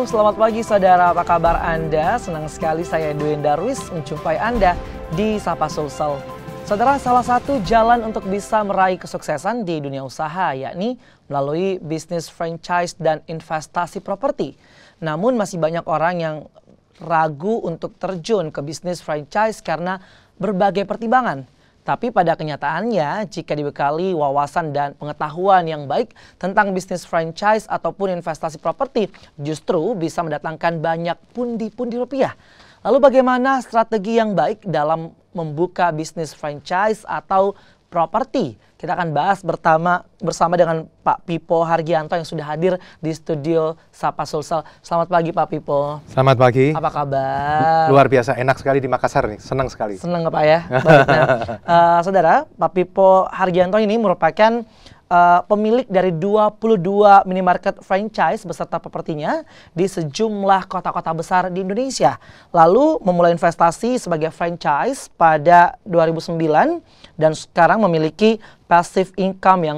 selamat pagi saudara, apa kabar Anda? Senang sekali saya Edwin Darwis menjumpai Anda di Sapa Sulsel. Saudara, salah satu jalan untuk bisa meraih kesuksesan di dunia usaha yakni melalui bisnis franchise dan investasi properti. Namun masih banyak orang yang ragu untuk terjun ke bisnis franchise karena berbagai pertimbangan. Tapi pada kenyataannya, jika dibekali wawasan dan pengetahuan yang baik tentang bisnis franchise ataupun investasi properti, justru bisa mendatangkan banyak pundi-pundi rupiah. Lalu bagaimana strategi yang baik dalam membuka bisnis franchise atau properti? Kita akan bahas bersama dengan Pak Pipo Hargianto yang sudah hadir di studio Sapa Sulsel. Selamat pagi Pak Pipo. Selamat pagi. Apa kabar? Luar biasa, enak sekali di Makassar nih, senang sekali. Senang Pak ya? Baik, nah, saudara, Pak Pipo Hargianto ini merupakan pemilik dari 22 minimarket franchise beserta propertinya di sejumlah kota-kota besar di Indonesia. Lalu memulai investasi sebagai franchise pada 2009 dan sekarang memiliki passive income yang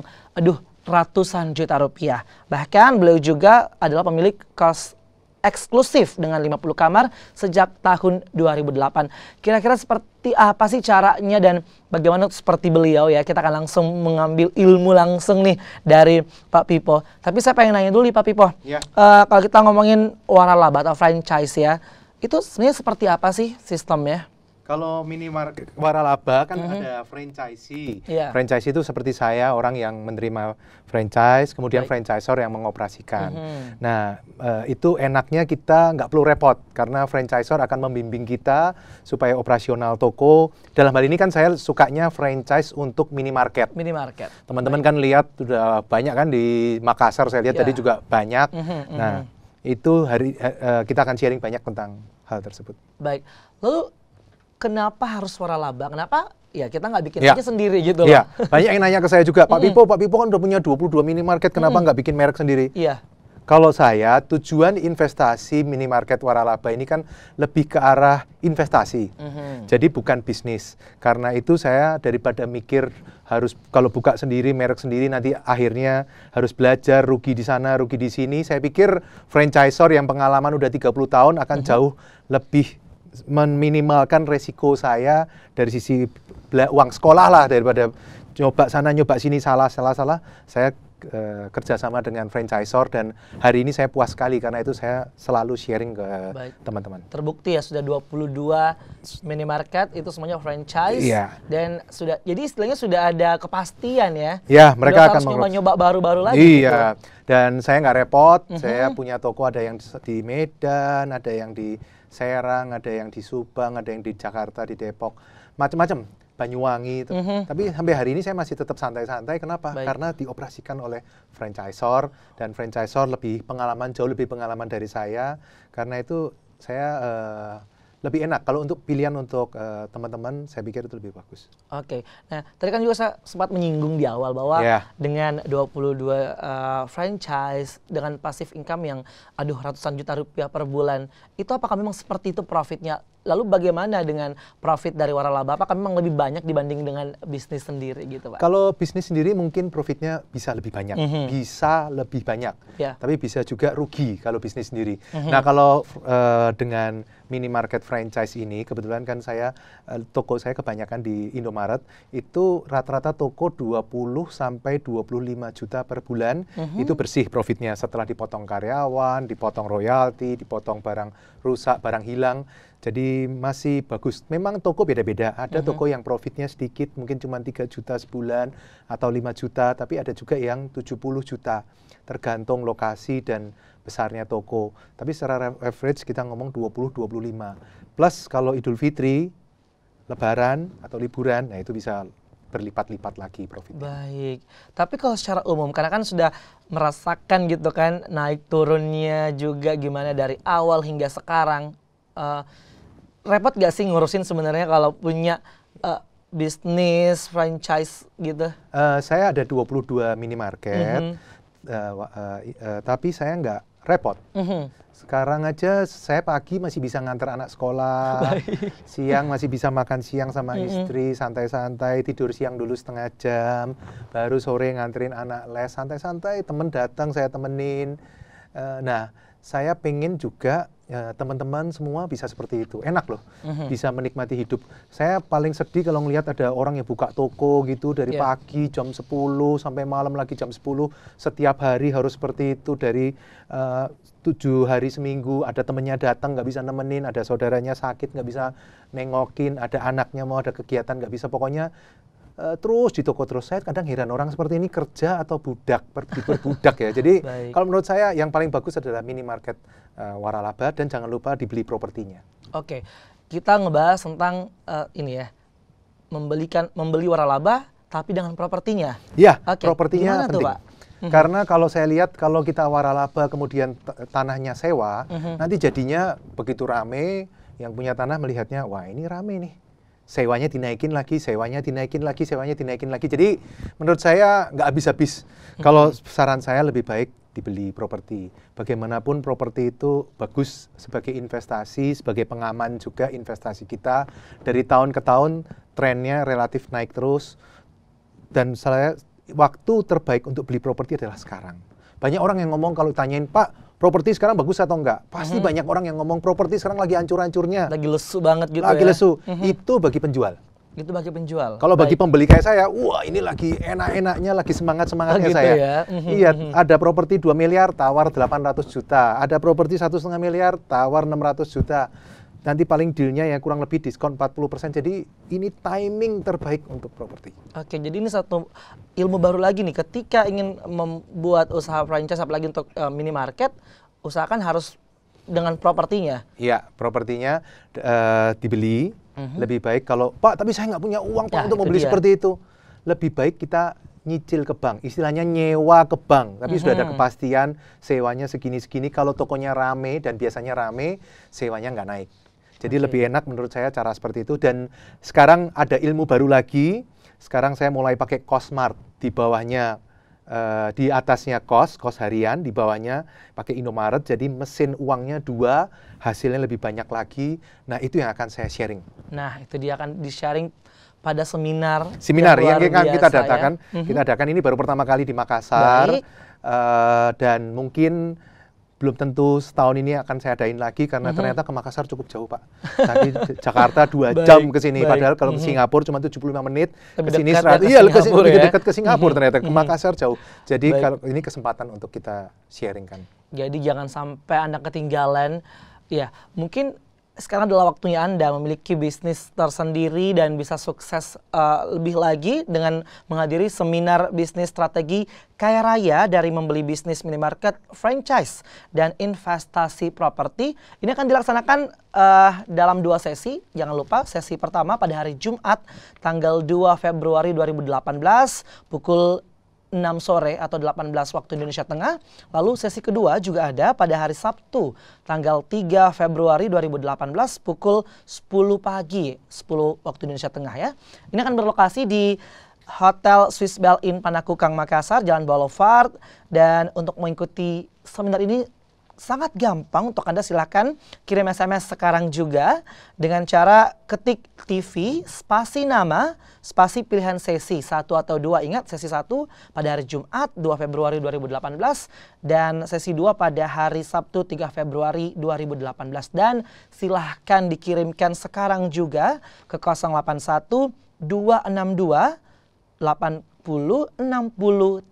ratusan juta rupiah. Bahkan beliau juga adalah pemilik kos eksklusif dengan 50 kamar sejak tahun 2008. Kira-kira seperti apa sih caranya dan bagaimana seperti beliau ya? Kita akan langsung mengambil ilmu langsung nih dari Pak Pipo. Tapi saya pengen nanya dulu nih Pak Pipo. Ya. Kalau kita ngomongin waralaba atau franchise ya, itu sebenarnya seperti apa sih sistemnya? Kalau minimarket waralaba kan ada franchisee. Yeah. Franchisee itu seperti saya, orang yang menerima franchise, kemudian Baik. franchisor yang mengoperasikan. Nah, itu enaknya kita nggak perlu repot, karena franchisor akan membimbing kita supaya operasional toko. Dalam hal ini kan saya sukanya franchise untuk minimarket. Minimarket. Teman-teman kan lihat sudah banyak kan di Makassar, saya lihat Yeah. tadi juga banyak. Nah, itu kita akan sharing banyak tentang hal tersebut. Baik. Lalu kenapa harus waralaba? Kenapa ya kita nggak bikin Ya. aja sendiri gitu loh? Iya, banyak yang nanya ke saya juga, Pak Pipo kan udah punya 22 minimarket, kenapa nggak bikin merek sendiri? Iya. Kalau saya, tujuan investasi minimarket waralaba ini kan lebih ke arah investasi. Jadi bukan bisnis. Karena itu saya daripada mikir harus kalau buka sendiri, merek sendiri, nanti akhirnya harus belajar, rugi di sana, rugi di sini. Saya pikir franchisor yang pengalaman udah 30 tahun akan jauh lebih meminimalkan resiko saya dari sisi uang sekolah lah, daripada nyoba sana nyoba sini salah. Saya kerjasama dengan franchisor dan hari ini saya puas sekali karena itu saya selalu sharing ke teman-teman. Terbukti ya sudah 22 minimarket itu semuanya franchise. Iya. Dan jadi istilahnya sudah ada kepastian ya. Ya, mereka akan nyoba baru-baru lagi. Iya. Gitu. Dan saya nggak repot. Saya punya toko, ada yang di Medan, ada yang di Serang, ada yang di Subang, ada yang di Jakarta, di Depok, macam-macam, Banyuwangi itu. Tapi sampai hari ini saya masih tetap santai-santai. Kenapa? Baik. Karena dioperasikan oleh franchisor dan franchisor jauh lebih pengalaman dari saya. Karena itu saya lebih enak. Kalau untuk pilihan untuk teman-teman, saya pikir itu lebih bagus. Oke. Nah, tadi kan juga saya sempat menyinggung di awal bahwa dengan 22 franchise dengan passive income yang ratusan juta rupiah per bulan, itu apakah memang seperti itu profitnya? Lalu bagaimana dengan profit dari waralaba? Apakah memang lebih banyak dibanding dengan bisnis sendiri gitu, Pak? Kalau bisnis sendiri mungkin profitnya bisa lebih banyak. Bisa lebih banyak. Yeah. Tapi bisa juga rugi kalau bisnis sendiri. Nah, kalau dengan minimarket franchise ini, kebetulan kan toko saya kebanyakan di Indomaret, itu rata-rata toko 20 sampai 25 juta per bulan, itu bersih profitnya setelah dipotong karyawan, dipotong royalti, dipotong barang rusak, barang hilang. Jadi masih bagus. Memang toko beda-beda. Ada toko yang profitnya sedikit, mungkin cuma 3 juta sebulan atau 5 juta, tapi ada juga yang 70 juta. Tergantung lokasi dan besarnya toko. Tapi secara average kita ngomong 20-25. Plus kalau Idul Fitri, Lebaran atau liburan, nah itu bisa berlipat-lipat lagi profitnya. Baik. Tapi kalau secara umum, karena kan sudah merasakan gitu kan naik turunnya juga gimana dari awal hingga sekarang. Repot gak sih ngurusin sebenarnya kalau punya bisnis franchise gitu? Saya ada 22 minimarket, tapi saya nggak repot. Sekarang aja saya pagi masih bisa nganter anak sekolah, siang masih bisa makan siang sama istri, santai-santai, tidur siang dulu setengah jam, baru sore nganterin anak les, santai-santai, temen datang saya temenin. Nah, saya pengen juga teman-teman semua bisa seperti itu. Enak loh, bisa menikmati hidup. Saya paling sedih kalau ngelihat ada orang yang buka toko gitu dari pagi jam 10 sampai malam lagi jam 10. Setiap hari harus seperti itu dari 7 hari seminggu. Ada temennya datang nggak bisa nemenin, ada saudaranya sakit nggak bisa nengokin, ada anaknya mau ada kegiatan nggak bisa. Pokoknya terus di toko terus. Saya kadang heran orang seperti ini kerja atau berbudak ya. Jadi kalau menurut saya yang paling bagus adalah minimarket waralaba dan jangan lupa dibeli propertinya. Oke, kita ngebahas tentang ini ya, membeli waralaba tapi dengan propertinya. Iya, propertinya penting. Tuh, Pak? Karena kalau saya lihat kalau kita waralaba kemudian tanahnya sewa, nanti jadinya begitu rame, yang punya tanah melihatnya, wah ini rame nih. Sewanya dinaikin lagi, sewanya dinaikin lagi, sewanya dinaikin lagi. Jadi menurut saya nggak habis-habis. Kalau saran saya lebih baik dibeli properti. Bagaimanapun properti itu bagus sebagai investasi, sebagai pengaman juga investasi kita. Dari tahun ke tahun trennya relatif naik terus. Dan saya waktu terbaik untuk beli properti adalah sekarang. Banyak orang yang ngomong kalau tanyain, Pak, properti sekarang bagus atau enggak? Pasti banyak orang yang ngomong properti sekarang lagi hancur-hancurnya. Lagi lesu banget gitu lagi lesu. Itu bagi penjual. Itu bagi penjual. Kalau bagi pembeli kayak saya, wah ini lagi enak-enaknya, lagi semangat-semangatnya gitu saya. Ya? Iya, ada properti 2 miliar, tawar 800 juta. Ada properti 1,5 miliar, tawar 600 juta. Nanti paling dealnya ya kurang lebih diskon 40%. Jadi ini timing terbaik untuk properti. Oke, jadi ini satu ilmu baru lagi nih. Ketika ingin membuat usaha franchise, apalagi untuk minimarket, usahakan harus dengan propertinya. Iya, propertinya dibeli. Lebih baik kalau, Pak, tapi saya nggak punya uang Pak untuk membeli seperti itu. Lebih baik kita nyicil ke bank, istilahnya nyewa ke bank. Tapi sudah ada kepastian sewanya segini-segini. Kalau tokonya rame dan biasanya rame, sewanya nggak naik. Jadi lebih enak menurut saya cara seperti itu. Dan sekarang ada ilmu baru lagi. Sekarang saya mulai pakai Cosmart. Di bawahnya, di atasnya kos harian. Di bawahnya pakai Indomaret. Jadi mesin uangnya 2, hasilnya lebih banyak lagi. Nah itu yang akan saya sharing. Nah itu dia akan di-sharing pada seminar yang kita datakan. Kita adakan ini baru pertama kali di Makassar. Dan mungkin belum tentu setahun ini akan saya adain lagi karena ternyata ke Makassar cukup jauh, Pak. Tadi Jakarta 2 jam ke sini, padahal kalau ke Singapura cuma 75 menit, ke sini lebih dekat ke Singapura ternyata, ke Makassar jauh. Jadi kalau ini kesempatan untuk kita sharing kan. Jadi jangan sampai Anda ketinggalan. Ya, mungkin sekarang adalah waktunya Anda memiliki bisnis tersendiri dan bisa sukses lebih lagi dengan menghadiri seminar bisnis strategi kaya raya dari membeli bisnis minimarket, franchise, dan investasi properti. Ini akan dilaksanakan dalam 2 sesi. Jangan lupa sesi pertama pada hari Jumat tanggal 2 Februari 2018 pukul 6 sore atau 18 waktu Indonesia Tengah. Lalu sesi kedua juga ada pada hari Sabtu tanggal 3 Februari 2018 pukul 10 pagi 10 waktu Indonesia Tengah ya. Ini akan berlokasi di Hotel Swiss Bell Inn Panakukang Makassar, Jalan Boulevard. Dan untuk mengikuti seminar ini sangat gampang. Untuk Anda silakan kirim SMS sekarang juga dengan cara ketik TV, spasi nama, spasi pilihan sesi 1 atau 2. Ingat, sesi 1 pada hari Jumat 2 Februari 2018 dan sesi 2 pada hari Sabtu 3 Februari 2018. Dan silahkan dikirimkan sekarang juga ke 081 262 80 60 30.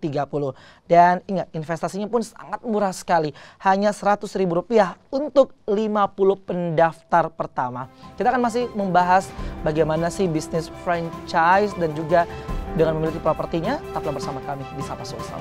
Dan ingat, investasinya pun sangat murah sekali. Hanya Rp100.000 untuk 50 pendaftar pertama. Kita akan masih membahas bagaimana sih bisnis franchise dan juga dengan memiliki propertinya. Tetaplah bersama kami di Sapa Sulsel.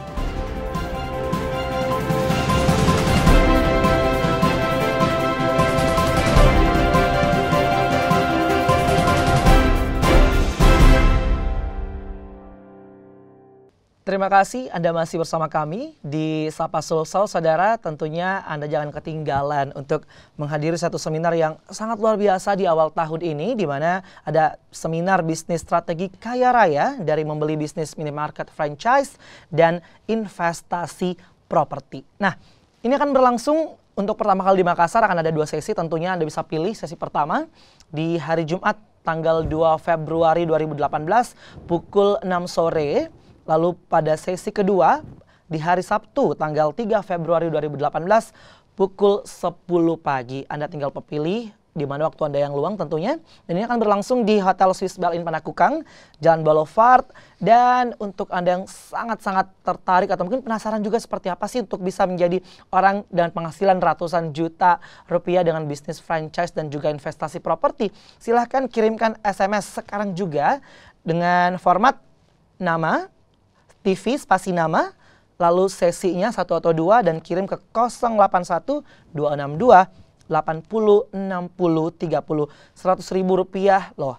Terima kasih Anda masih bersama kami di Sapa Sulsel, saudara. Tentunya Anda jangan ketinggalan untuk menghadiri satu seminar yang sangat luar biasa di awal tahun ini, di mana ada seminar bisnis strategi kaya raya dari membeli bisnis minimarket, franchise, dan investasi properti. Nah, ini akan berlangsung untuk pertama kali di Makassar, akan ada 2 sesi. Tentunya Anda bisa pilih sesi pertama di hari Jumat tanggal 2 Februari 2018 pukul 6 sore. Lalu pada sesi kedua di hari Sabtu tanggal 3 Februari 2018 pukul 10 pagi. Anda tinggal pilih di mana waktu Anda yang luang tentunya. Dan ini akan berlangsung di Hotel Swiss Bell in Panakukang, Jalan Boulevard. Dan untuk Anda yang sangat-sangat tertarik atau mungkin penasaran juga seperti apa sih untuk bisa menjadi orang dengan penghasilan ratusan juta rupiah dengan bisnis franchise dan juga investasi properti, silahkan kirimkan SMS sekarang juga dengan format nama, TV, spasi nama, lalu sesinya 1 atau 2 dan kirim ke 081 262 80 60 30. 100.000 rupiah loh,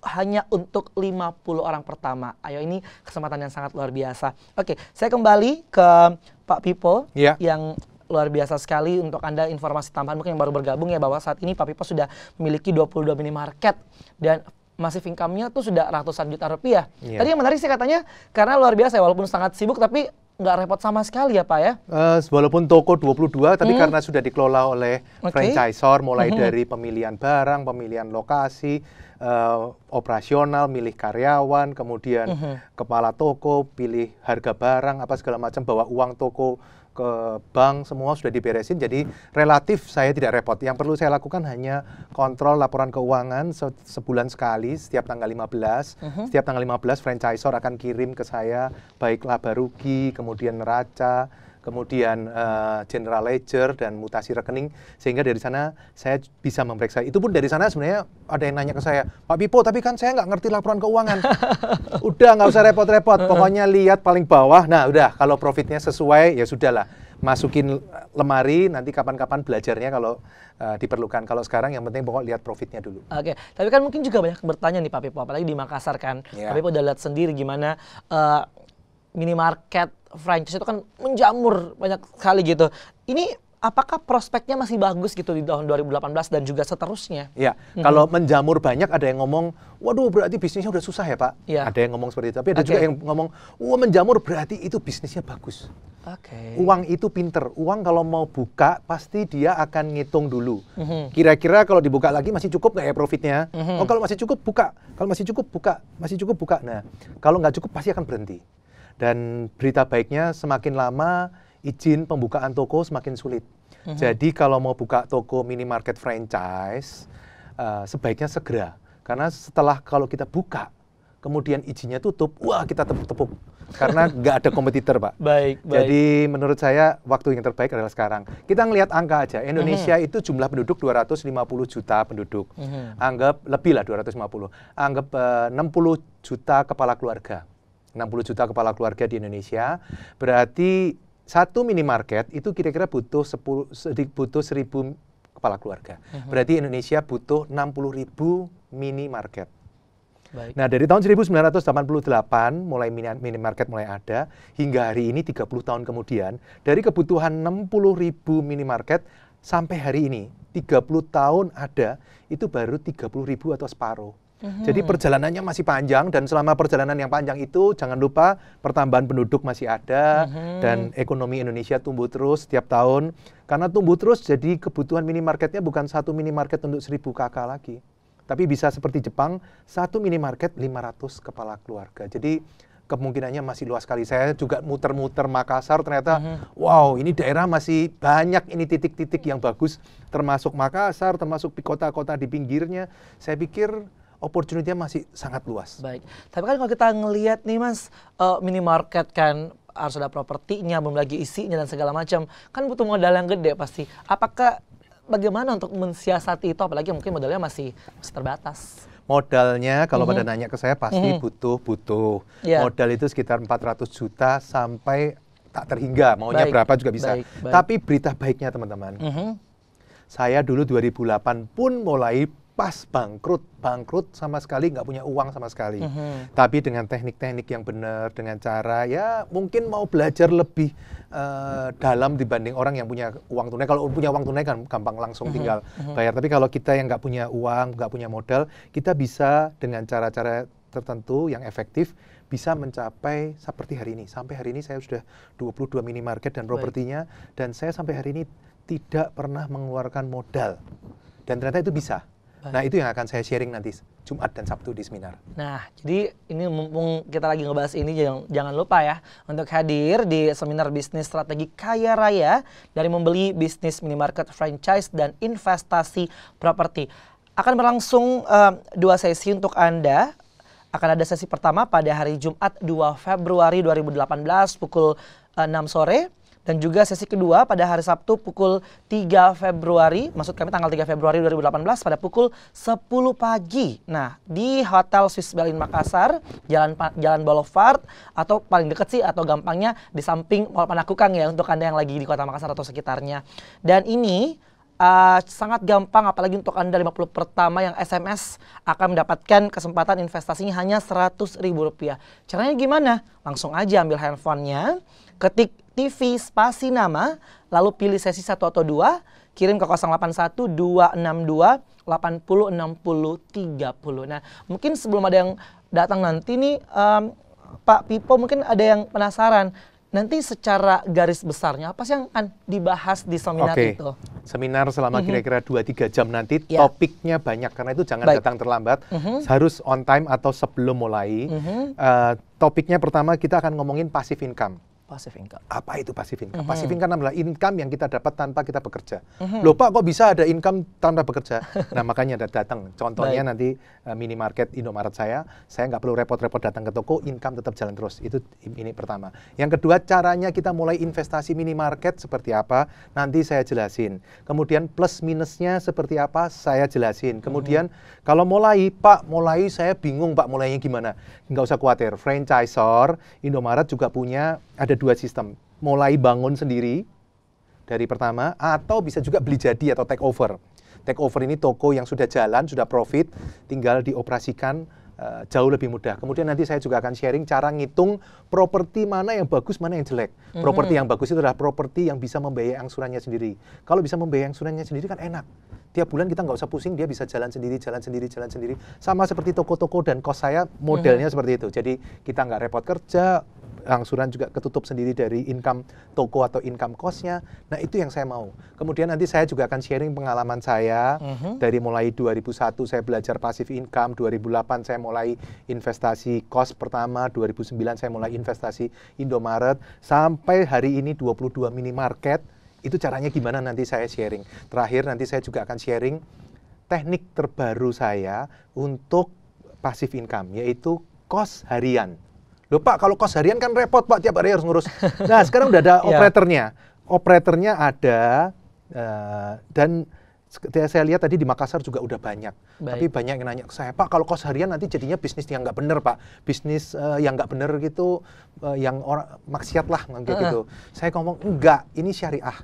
hanya untuk 50 orang pertama. Ayo, ini kesempatan yang sangat luar biasa. Oke, saya kembali ke Pak Pipo yang luar biasa sekali. Untuk Anda informasi tambahan mungkin yang baru bergabung ya, bahwa saat ini Pak Pipo sudah memiliki 22 minimarket dan massive income-nya tuh sudah ratusan juta rupiah. Tadi yang menarik sih katanya karena luar biasa ya, walaupun sangat sibuk tapi nggak repot sama sekali ya Pak ya? Walaupun toko 22, tapi karena sudah dikelola oleh franchisor, mulai dari pemilihan barang, pemilihan lokasi, operasional, milih karyawan, kemudian kepala toko, pilih harga barang, apa segala macam, bawa uang toko ke bank, semua sudah diberesin. Jadi relatif saya tidak repot. Yang perlu saya lakukan hanya kontrol laporan keuangan sebulan sekali, setiap tanggal 15. Setiap tanggal 15 franchisor akan kirim ke saya baik laba rugi, kemudian neraca, kemudian general ledger dan mutasi rekening, sehingga dari sana saya bisa memeriksa. Itu pun dari sana sebenarnya ada yang nanya ke saya, Pak Pipo, tapi kan saya nggak ngerti laporan keuangan. Udah, nggak usah repot-repot, pokoknya lihat paling bawah. Nah udah, kalau profitnya sesuai ya sudahlah, masukin lemari, nanti kapan-kapan belajarnya kalau diperlukan. Kalau sekarang yang penting pokok lihat profitnya dulu. Oke, tapi kan mungkin juga banyak bertanya nih Pak Pipo, apalagi di Makassar kan. Pak Pipo udah lihat sendiri gimana minimarket franchise itu kan menjamur banyak sekali gitu. Ini apakah prospeknya masih bagus gitu di tahun 2018 dan juga seterusnya? Ya, kalau menjamur banyak, ada yang ngomong, waduh berarti bisnisnya udah susah ya Pak. Ada yang ngomong seperti itu, tapi ada juga yang ngomong, wah menjamur berarti itu bisnisnya bagus. Uang itu pinter, uang kalau mau buka pasti dia akan ngitung dulu. Kira-kira kalau dibuka lagi masih cukup nggak ya profitnya? Oh kalau masih cukup buka, kalau masih cukup buka, masih cukup buka. Nah kalau nggak cukup pasti akan berhenti. Dan berita baiknya semakin lama izin pembukaan toko semakin sulit. Jadi kalau mau buka toko minimarket franchise, sebaiknya segera. Karena setelah kalau kita buka, kemudian izinnya tutup, wah kita tepuk-tepuk. Karena nggak ada kompetitor Pak. Jadi menurut saya waktu yang terbaik adalah sekarang. Kita ngelihat angka aja, Indonesia itu jumlah penduduk 250 juta penduduk. Anggap lebih lah 250. Anggap 60 juta kepala keluarga. 60 juta kepala keluarga di Indonesia, berarti satu minimarket itu kira-kira butuh 1000 kepala keluarga. Berarti Indonesia butuh 60.000 minimarket. Nah dari tahun 1988 mulai minimarket mulai ada, hingga hari ini 30 tahun kemudian, dari kebutuhan 60.000 minimarket sampai hari ini 30 tahun ada, itu baru 30.000 atau separuh. Jadi perjalanannya masih panjang, dan selama perjalanan yang panjang itu jangan lupa pertambahan penduduk masih ada, dan ekonomi Indonesia tumbuh terus setiap tahun. Karena tumbuh terus, jadi kebutuhan minimarketnya bukan satu minimarket untuk 1000 kakak lagi, tapi bisa seperti Jepang, satu minimarket 500 kepala keluarga. Jadi kemungkinannya masih luas sekali. Saya juga muter-muter Makassar, ternyata wow, ini daerah masih banyak ini titik-titik yang bagus, termasuk Makassar, termasuk kota-kota di pinggirnya. Saya pikir opportunity-nya masih sangat luas. Baik, tapi kan kalau kita ngelihat nih Mas, minimarket kan harus ada propertinya, belum lagi isinya dan segala macam, kan butuh modal yang gede pasti. Apakah bagaimana untuk mensiasati itu, apalagi mungkin modalnya masih terbatas? Modalnya kalau pada nanya ke saya pasti butuh. Modal itu sekitar 400 juta sampai tak terhingga, maunya berapa juga bisa. Tapi berita baiknya teman-teman, saya dulu 2008 pun mulai pas bangkrut sama sekali, nggak punya uang sama sekali. Tapi dengan teknik-teknik yang benar, dengan cara ya mungkin mau belajar lebih dalam dibanding orang yang punya uang tunai. Kalau punya uang tunai kan gampang langsung tinggal bayar. Tapi kalau kita yang nggak punya uang, nggak punya modal, kita bisa dengan cara-cara tertentu yang efektif bisa mencapai seperti hari ini. Sampai hari ini saya sudah 22 minimarket dan propertinya, dan saya sampai hari ini tidak pernah mengeluarkan modal. Dan ternyata itu bisa. Nah itu yang akan saya sharing nanti. Jumat dan Sabtu di seminar. Nah, jadi ini mumpung kita lagi ngebahas ini, jangan lupa ya untuk hadir di seminar bisnis strategi kaya raya dari membeli bisnis minimarket, franchise, dan investasi properti. Akan berlangsung 2 sesi untuk Anda. Akan ada sesi pertama pada hari Jumat 2 Februari 2018 pukul 6 sore. Dan juga sesi kedua pada hari Sabtu pukul 3 Februari, maksud kami tanggal 3 Februari 2018 pada pukul 10 pagi. Nah, di Hotel Swiss Berlin Makassar, Jalan Boulevard, atau paling dekat sih atau gampangnya di samping Mall Panakukang ya untuk Anda yang lagi di Kota Makassar atau sekitarnya. Dan ini sangat gampang, apalagi untuk Anda 50 pertama yang SMS akan mendapatkan kesempatan investasinya hanya Rp100.000. Caranya gimana? Langsung aja ambil handphonenya, ketik TV spasi nama, lalu pilih sesi 1 atau 2, kirim ke 081 262 80 60 30. Nah, mungkin sebelum ada yang datang nanti nih, Pak Pipo mungkin ada yang penasaran. Nanti secara garis besarnya apa sih yang akan dibahas di seminar itu? Seminar selama kira-kira 2-3 jam nanti, topiknya banyak karena itu jangan datang terlambat, harus on time atau sebelum mulai. Topiknya pertama kita akan ngomongin passive income. Passive income. Apa itu passive income? Passive income adalah income yang kita dapat tanpa kita bekerja. Loh Pak, kok bisa ada income tanpa bekerja? Nah, makanya datang. Contohnya nanti minimarket Indomaret saya nggak perlu repot-repot datang ke toko, income tetap jalan terus. Itu ini pertama. Yang kedua, caranya kita mulai investasi minimarket seperti apa, nanti saya jelasin. Kemudian plus minusnya seperti apa, saya jelasin. Kemudian kalau mulai, Pak, saya bingung Pak, mulainya gimana? Nggak usah khawatir, franchisor Indomaret juga punya, ada 2 sistem, mulai bangun sendiri dari pertama, atau bisa juga beli jadi atau take over. Take over ini toko yang sudah jalan, sudah profit, tinggal dioperasikan jauh lebih mudah. Kemudian nanti saya juga akan sharing cara ngitung properti mana yang bagus, mana yang jelek. Properti yang bagus itu adalah properti yang bisa membiayai angsurannya sendiri. Kalau bisa membiayai angsurannya sendiri kan enak. Tiap bulan kita nggak usah pusing, dia bisa jalan sendiri. Sama seperti toko-toko dan kos saya modelnya seperti itu. Jadi kita nggak repot kerja, angsuran juga ketutup sendiri dari income toko atau income cost-nya. Nah, itu yang saya mau. Kemudian nanti saya juga akan sharing pengalaman saya dari mulai 2001 saya belajar passive income, 2008 saya mulai investasi kos pertama, 2009 saya mulai investasi Indomaret, sampai hari ini 22 minimarket. Itu caranya gimana nanti saya sharing. Terakhir nanti saya juga akan sharing teknik terbaru saya untuk passive income, yaitu kos harian. Loh Pak, kalau kos harian kan repot Pak, tiap hari harus ngurus. Nah, sekarang udah ada operatornya. Operatornya ada, dan saya lihat tadi di Makassar juga udah banyak. Tapi banyak yang nanya ke saya, Pak, kalau kos harian nanti jadinya bisnis yang nggak bener Pak. Bisnis yang nggak bener gitu, yang orang maksiat lah, gitu. Saya ngomong, enggak, ini syariah.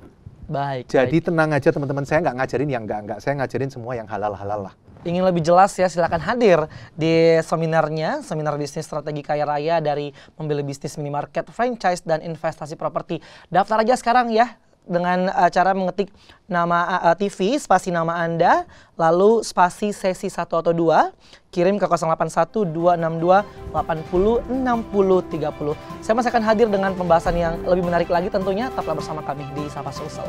Jadi tenang aja teman-teman, saya nggak ngajarin yang enggak. Saya ngajarin semua yang halal-halal lah. Ingin lebih jelas ya, silakan hadir di seminarnya, seminar bisnis strategi kaya raya dari membeli bisnis minimarket, franchise, dan investasi properti. Daftar aja sekarang ya, dengan cara mengetik nama TV, spasi nama Anda, lalu spasi sesi 1 atau 2, kirim ke 081 262 80 60 30. Saya masih akan hadir dengan pembahasan yang lebih menarik lagi tentunya. Tetaplah bersama kami di Sapa Sulsel.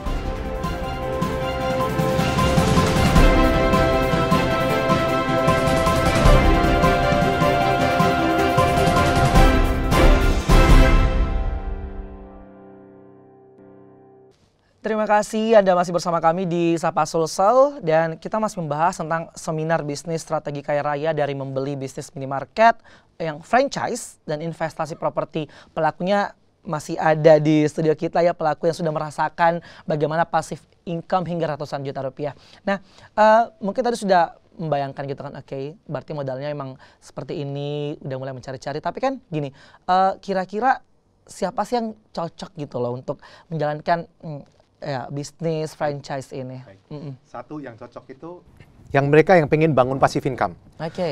Terima kasih Anda masih bersama kami di Sapa Sulsel, dan kita masih membahas tentang seminar bisnis strategi kaya raya dari membeli bisnis minimarket, yang franchise, dan investasi properti. Pelakunya masih ada di studio kita ya, pelaku yang sudah merasakan bagaimana passive income hingga ratusan juta rupiah. Nah, mungkin tadi sudah membayangkan gitu kan, oke, berarti modalnya memang seperti ini, udah mulai mencari-cari. Tapi kan gini, kira-kira siapa sih yang cocok gitu loh untuk menjalankan bisnis franchise ini? Satu yang cocok itu yang mereka yang pengen bangun passive income.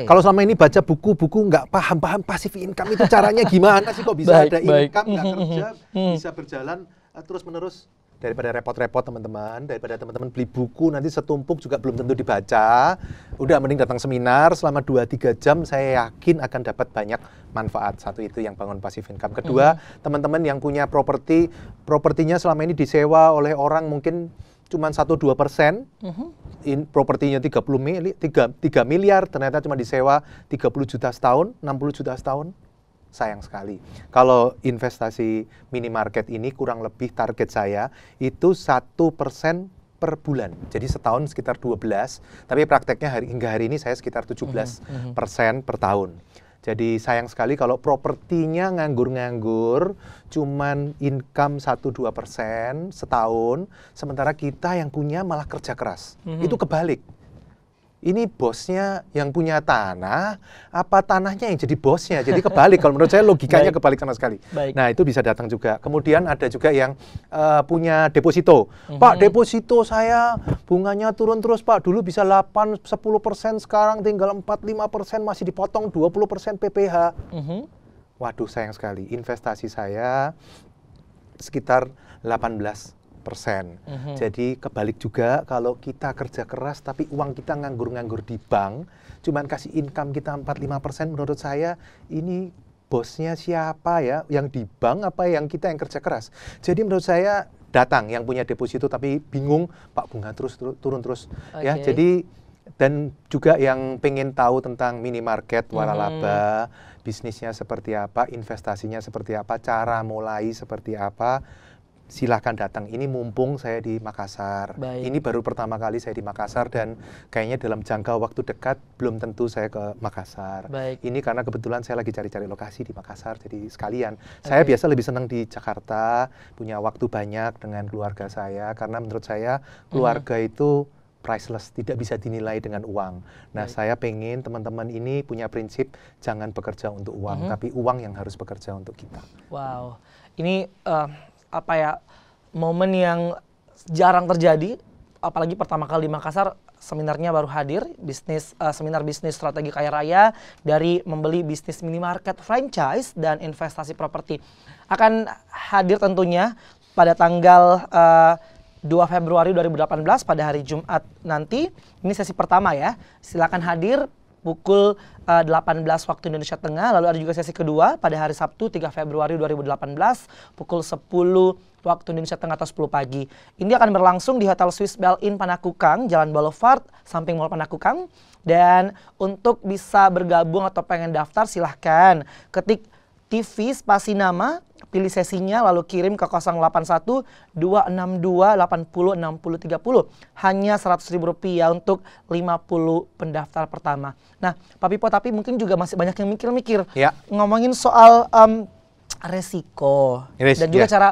Kalau selama ini baca buku-buku nggak paham passive income itu caranya gimana sih, kok bisa ada income nggak kerja, bisa berjalan terus-menerus. Daripada repot-repot teman-teman, daripada teman-teman beli buku nanti setumpuk juga belum tentu dibaca, udah mending datang seminar selama 2-3 jam, saya yakin akan dapat banyak manfaat. Satu itu yang bangun passive income. Kedua, teman-teman yang punya propertinya selama ini disewa oleh orang mungkin cuma 1-2%, propertinya 3 miliar, ternyata cuma disewa 30 juta setahun, 60 juta setahun. Sayang sekali. Kalau investasi minimarket ini kurang lebih target saya itu 1% per bulan. Jadi setahun sekitar 12, tapi prakteknya hingga hari ini saya sekitar 17% per tahun. Jadi sayang sekali kalau propertinya nganggur-nganggur, cuman income 1-2% setahun, sementara kita yang punya malah kerja keras. Itu kebalik. Ini bosnya yang punya tanah, apa tanahnya yang jadi bosnya? Jadi kebalik, kalau menurut saya logikanya kebalik sama sekali. Nah itu bisa datang juga. Kemudian ada juga yang punya deposito. Pak, deposito saya bunganya turun terus Pak. Dulu bisa 8-10%, sekarang tinggal 4-5%, masih dipotong 20% PPh. Waduh sayang sekali, investasi saya sekitar 18%. Jadi kebalik juga kalau kita kerja keras tapi uang kita nganggur-nganggur di bank, cuman kasih income kita 4-5%, menurut saya ini bosnya siapa ya, yang di bank apa yang kita yang kerja keras. Jadi menurut saya datang yang punya deposito tapi bingung, Pak bunga terus turun terus ya. Jadi dan juga yang pengen tahu tentang minimarket waralaba, bisnisnya seperti apa, investasinya seperti apa, cara mulai seperti apa, silahkan datang. Ini mumpung saya di Makassar. Ini baru pertama kali saya di Makassar dan kayaknya dalam jangka waktu dekat belum tentu saya ke Makassar. Ini karena kebetulan saya lagi cari-cari lokasi di Makassar, jadi sekalian. Saya biasa lebih senang di Jakarta, punya waktu banyak dengan keluarga saya, karena menurut saya keluarga itu priceless, tidak bisa dinilai dengan uang. Nah, saya pengen teman-teman ini punya prinsip jangan bekerja untuk uang, tapi uang yang harus bekerja untuk kita. Wow, ini apa ya, momen yang jarang terjadi, apalagi pertama kali di Makassar. Seminarnya baru hadir, seminar bisnis strategi kaya raya dari membeli bisnis minimarket franchise dan investasi properti. Akan hadir tentunya pada tanggal 2 Februari 2018 pada hari Jumat nanti. Ini sesi pertama ya, silakan hadir pukul 18 waktu Indonesia Tengah. Lalu ada juga sesi kedua pada hari Sabtu 3 Februari 2018 pukul 10 waktu Indonesia Tengah atau 10 pagi. Ini akan berlangsung di Hotel Swiss Bell Inn Panakukang, Jalan Boulevard, samping Mall Panakukang. Dan untuk bisa bergabung atau pengen daftar silahkan ketik TV spasi nama, pilih sesinya lalu kirim ke 081 262 80 60 30. Hanya Rp100.000 untuk 50 pendaftar pertama. Nah, Pak Pipo, tapi mungkin juga masih banyak yang mikir-mikir. Ngomongin soal resiko dan juga cara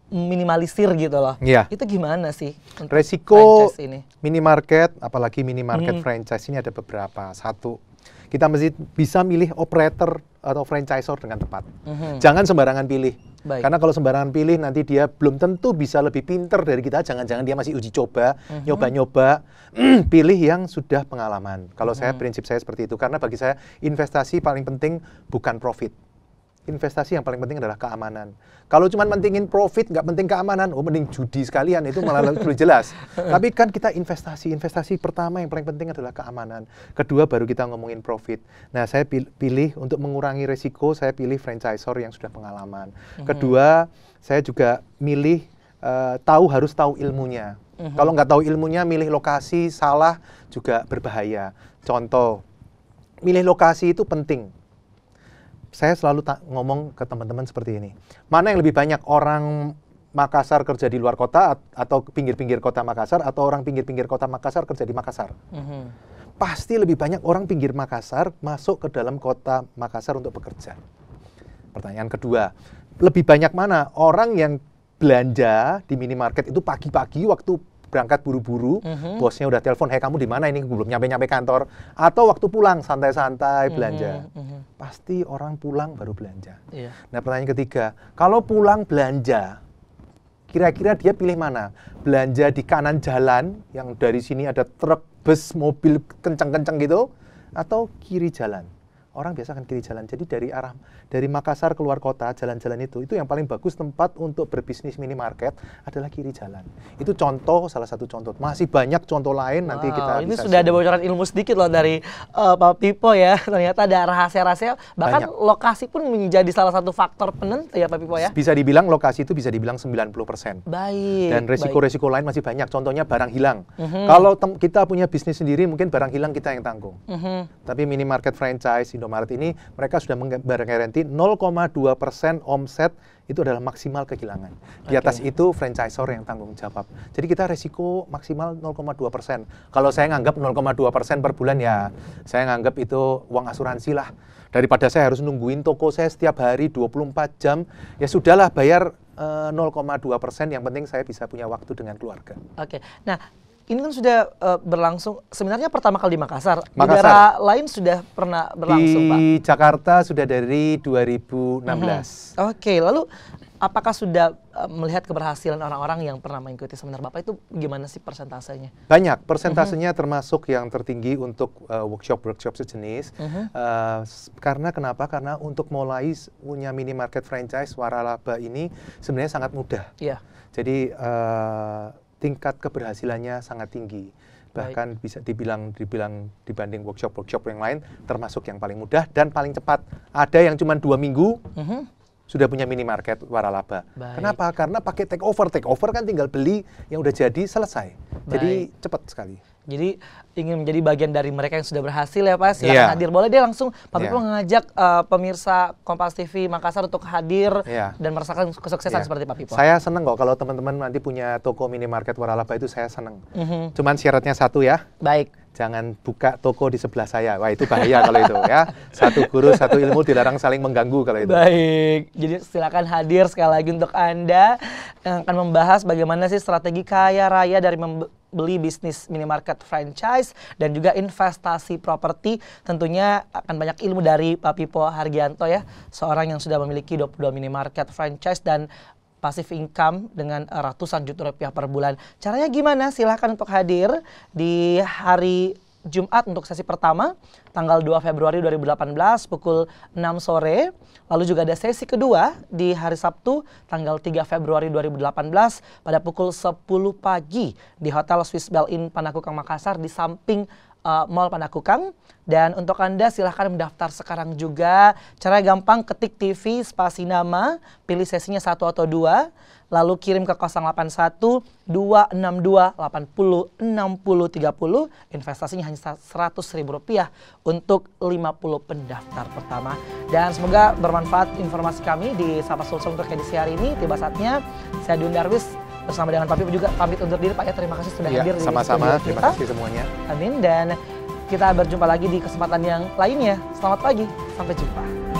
minimalisir gitu loh. Itu gimana sih untuk resiko ini? Minimarket, apalagi minimarket franchise ini ada beberapa. Satu, kita mesti bisa milih operator atau franchisor dengan tepat. Jangan sembarangan pilih. Karena kalau sembarangan pilih nanti dia belum tentu bisa lebih pinter dari kita. Jangan-jangan dia masih uji coba, nyoba-nyoba. Pilih yang sudah pengalaman. Kalau saya, prinsip saya seperti itu. Karena bagi saya investasi paling penting bukan profit. Investasi yang paling penting adalah keamanan. Kalau cuma mentingin profit, nggak penting keamanan, mending judi sekalian, itu malah lebih jelas. Tapi kan kita investasi pertama yang paling penting adalah keamanan. Kedua baru kita ngomongin profit. Nah, saya pilih untuk mengurangi resiko, saya pilih franchisor yang sudah pengalaman. Kedua, saya juga milih harus tahu ilmunya. Kalau nggak tahu ilmunya, milih lokasi salah juga berbahaya. Contoh, milih lokasi itu penting. Saya selalu ngomong ke teman-teman seperti ini. Mana yang lebih banyak orang Makassar kerja di luar kota atau pinggir-pinggir kota Makassar, atau orang pinggir-pinggir kota Makassar kerja di Makassar? Pasti lebih banyak orang pinggir Makassar masuk ke dalam kota Makassar untuk bekerja. Pertanyaan kedua, lebih banyak mana orang yang belanja di minimarket itu pagi-pagi waktu berangkat buru-buru, bosnya udah telepon, "Hey, kamu di mana ini? Belum nyampe-nyampe kantor." Atau waktu pulang santai-santai belanja. Pasti orang pulang baru belanja. Nah, pertanyaan ketiga, kalau pulang belanja, kira-kira dia pilih mana? Belanja di kanan jalan, yang dari sini ada truk, bus, mobil kencang-kencang gitu, atau kiri jalan? orang biasa akan kiri jalan. Jadi dari Makassar keluar kota, jalan-jalan itu yang paling bagus tempat untuk berbisnis minimarket adalah kiri jalan. Itu contoh, salah satu contoh. Masih banyak contoh lain nanti kita ini bisa sudah ada bocoran ilmu sedikit loh dari Pak Pipo ya. Ternyata ada rahasia-rahasia, bahkan banyak. Lokasi pun menjadi salah satu faktor penentu ya Pak Pipo ya. Bisa dibilang lokasi itu bisa dibilang 90%. Baik. Dan resiko-resiko lain masih banyak. Contohnya barang hilang. Kalau kita punya bisnis sendiri, mungkin barang hilang kita yang tanggung. Tapi minimarket franchise Indomaret ini, mereka sudah menggaranti 0,2% omset itu adalah maksimal kehilangan. Di atas itu franchisor yang tanggung jawab. Jadi kita resiko maksimal 0,2%. Kalau saya nganggap 0,2% per bulan ya, saya nganggap itu uang asuransi lah. Daripada saya harus nungguin toko saya setiap hari 24 jam, ya sudahlah bayar 0,2%, yang penting saya bisa punya waktu dengan keluarga. Oke, nah ini kan sudah berlangsung, sebenarnya pertama kali di Makassar. Di daerah lain sudah pernah berlangsung, Pak? Di Jakarta sudah dari 2016. Oke, lalu apakah sudah melihat keberhasilan orang-orang yang pernah mengikuti seminar Bapak itu gimana sih persentasenya? Banyak, persentasenya termasuk yang tertinggi untuk workshop sejenis. Karena kenapa? Karena untuk mulai punya minimarket franchise waralaba ini sebenarnya sangat mudah. Iya. Jadi tingkat keberhasilannya sangat tinggi. Bahkan bisa dibilang dibanding workshop yang lain termasuk yang paling mudah dan paling cepat. Ada yang cuma 2 minggu sudah punya minimarket waralaba. Kenapa? Karena pakai take over kan tinggal beli yang udah jadi, selesai. Jadi cepat sekali. Jadi ingin menjadi bagian dari mereka yang sudah berhasil ya Pak, silakan hadir. Boleh dia langsung Pak Pipo mengajak pemirsa Kompas TV Makassar untuk hadir dan merasakan kesuksesan seperti Pak Pipo. Saya seneng kok kalau teman-teman nanti punya toko minimarket waralaba, itu saya seneng. Cuman syaratnya satu ya. Baik. Jangan buka toko di sebelah saya. Wah, itu bahaya kalau itu ya. Satu guru, satu ilmu, dilarang saling mengganggu kalau itu. Baik. Jadi silakan hadir sekali lagi untuk Anda yang akan membahas bagaimana sih strategi kaya raya dari beli bisnis minimarket franchise dan juga investasi properti. Tentunya akan banyak ilmu dari Pak Pipo Hargianto ya, seorang yang sudah memiliki 22 minimarket franchise dan passive income dengan ratusan juta rupiah per bulan. Caranya gimana? Silahkan untuk hadir di hari Jumat untuk sesi pertama, tanggal 2 Februari 2018 pukul 6 sore. Lalu juga ada sesi kedua di hari Sabtu, tanggal 3 Februari 2018 pada pukul 10 pagi di Hotel Swiss Bell Inn Panakukang Makassar di samping Mall Panakukang. Dan untuk Anda silahkan mendaftar sekarang juga. Caranya gampang, ketik TV, spasi nama, pilih sesinya 1 atau 2, lalu kirim ke 081 262 80 60 30. Investasinya hanya Rp100.000 untuk 50 pendaftar pertama. Dan semoga bermanfaat informasi kami di Sapa Sulsel untuk edisi hari ini. Tiba saatnya saya Dwi Darwis bersama dengan Pak Pipo juga pamit undur diri Pak ya. Terima kasih sudah hadir di sama-sama. Terima kasih semuanya. Amin. Dan kita berjumpa lagi di kesempatan yang lainnya. Selamat pagi, sampai jumpa.